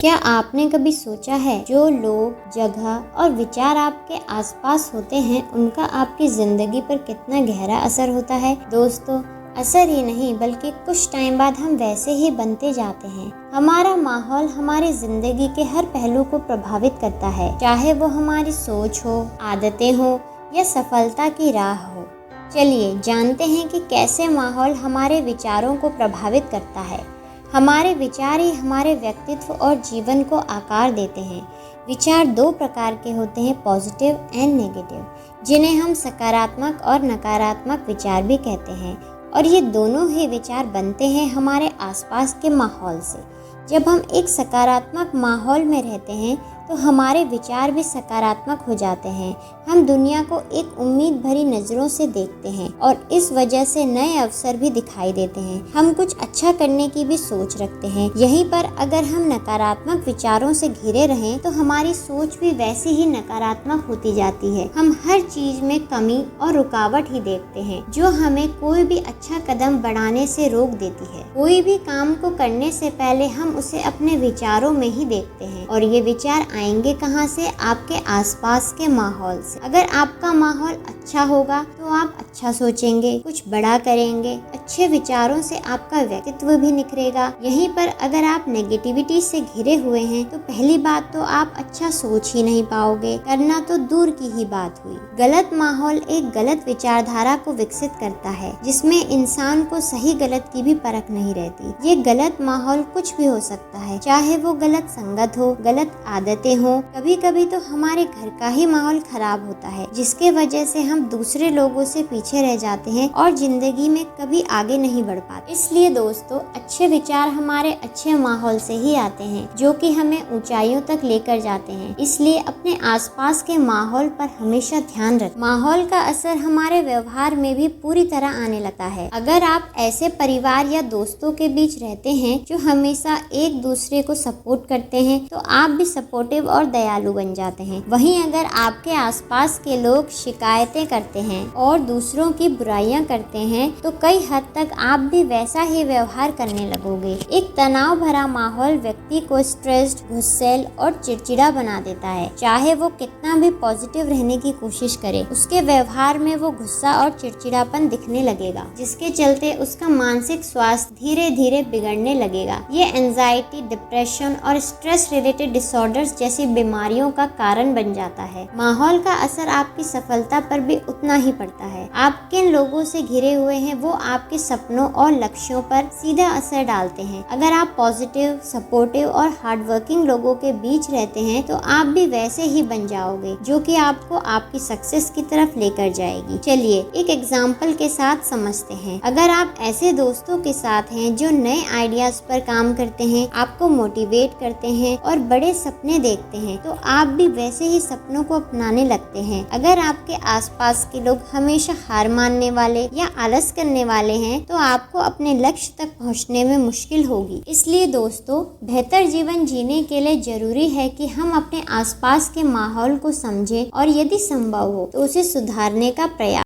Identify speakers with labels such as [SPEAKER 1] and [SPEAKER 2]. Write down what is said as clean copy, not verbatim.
[SPEAKER 1] क्या आपने कभी सोचा है जो लोग, जगह और विचार आपके आसपास होते हैं उनका आपकी ज़िंदगी पर कितना गहरा असर होता है। दोस्तों, असर ही नहीं बल्कि कुछ टाइम बाद हम वैसे ही बनते जाते हैं। हमारा माहौल हमारी ज़िंदगी के हर पहलू को प्रभावित करता है, चाहे वो हमारी सोच हो, आदतें हो या सफलता की राह हो। चलिए जानते हैं कि कैसे माहौल हमारे विचारों को प्रभावित करता है। हमारे विचार ही हमारे व्यक्तित्व और जीवन को आकार देते हैं। विचार दो प्रकार के होते हैं, पॉजिटिव एंड नेगेटिव, जिन्हें हम सकारात्मक और नकारात्मक विचार भी कहते हैं। और ये दोनों ही विचार बनते हैं हमारे आसपास के माहौल से। जब हम एक सकारात्मक माहौल में रहते हैं तो हमारे विचार भी सकारात्मक हो जाते हैं। हम दुनिया को एक उम्मीद भरी नज़रों से देखते हैं और इस वजह से नए अवसर भी दिखाई देते हैं। हम कुछ अच्छा करने की भी सोच रखते हैं। यहीं पर अगर हम नकारात्मक विचारों से घिरे रहें तो हमारी सोच भी वैसी ही नकारात्मक होती जाती है। हम हर चीज में कमी और रुकावट ही देखते हैं, जो हमें कोई भी अच्छा कदम बढ़ाने से रोक देती है। कोई भी काम को करने से पहले हम उसे अपने विचारों में ही देखते हैं, और ये विचार आएंगे कहाँ से? आपके आसपास के माहौल से। अगर आपका माहौल अच्छा होगा तो आप अच्छा सोचेंगे, कुछ बड़ा करेंगे। अच्छे विचारों से आपका व्यक्तित्व भी निखरेगा। यहीं पर अगर आप नेगेटिविटी से घिरे हुए हैं तो पहली बात तो आप अच्छा सोच ही नहीं पाओगे, करना तो दूर की ही बात हुई। गलत माहौल एक गलत विचारधारा को विकसित करता है, जिसमें इंसान को सही गलत की भी परख नहीं रहती। ये गलत माहौल कुछ भी हो सकता है, चाहे वो गलत संगत हो, गलत आदतें हो। कभी कभी तो हमारे घर का ही माहौल खराब होता है, जिसके वजह से हम दूसरे लोगों से पीछे रह जाते हैं और जिंदगी में कभी आगे नहीं बढ़ पाते। इसलिए दोस्तों, अच्छे विचार हमारे अच्छे माहौल से ही आते हैं, जो कि हमें ऊंचाइयों तक लेकर जाते हैं। इसलिए अपने आसपास के माहौल पर हमेशा ध्यान रखें। माहौल का असर हमारे व्यवहार में भी पूरी तरह आने लगता है। अगर आप ऐसे परिवार या दोस्तों के बीच रहते हैं जो हमेशा एक दूसरे को सपोर्ट करते हैं, तो आप भी सपोर्टिव और दयालु बन जाते हैं। वहीं अगर आपके आसपास के लोग शिकायतें करते हैं और दूसरों की बुराइयां करते हैं, तो कई हद तक आप भी वैसा ही व्यवहार करने लगोगे। एक तनाव भरा माहौल व्यक्ति को स्ट्रेस्ड, गुस्सैल और चिड़चिड़ा बना देता है। चाहे वो कितना भी पॉजिटिव रहने की कोशिश करे, उसके व्यवहार में वो गुस्सा और चिड़चिड़ापन दिखने लगेगा, जिसके चलते उसका मानसिक स्वास्थ्य धीरे धीरे बिगड़ने लगेगा। ये एंजाइटी, डिप्रेशन और स्ट्रेस रिलेटेड डिसऑर्डर्स जैसी बीमारियों का कारण बन जाता है। माहौल का असर आपकी सफलता पर भी उतना ही पड़ता है। आप किन लोगों से घिरे हुए हैं वो आपके सपनों और लक्ष्यों पर सीधा असर डालते हैं। अगर आप पॉजिटिव, सपोर्टिव और हार्डवर्किंग लोगों के बीच रहते हैं तो आप भी वैसे ही बन जाओगे, जो कि आपको आपकी सक्सेस की तरफ लेकर जाएगी। चलिए एक एग्जाम्पल के साथ समझते हैं। अगर आप ऐसे दोस्तों के साथ हैं जो नए आइडियाज पर काम करते हैं, आपको मोटिवेट करते हैं और बड़े सपने देखते हैं, तो आप भी वैसे ही सपनों को अपनाने लगते हैं। अगर आपके आसपास के लोग हमेशा हार मानने वाले या आलस करने वाले हैं, तो आपको अपने लक्ष्य तक पहुंचने में मुश्किल होगी। इसलिए दोस्तों, बेहतर जीवन जीने के लिए जरूरी है कि हम अपने आसपास के माहौल को समझें और यदि संभव हो तो उसे सुधारने का प्रयास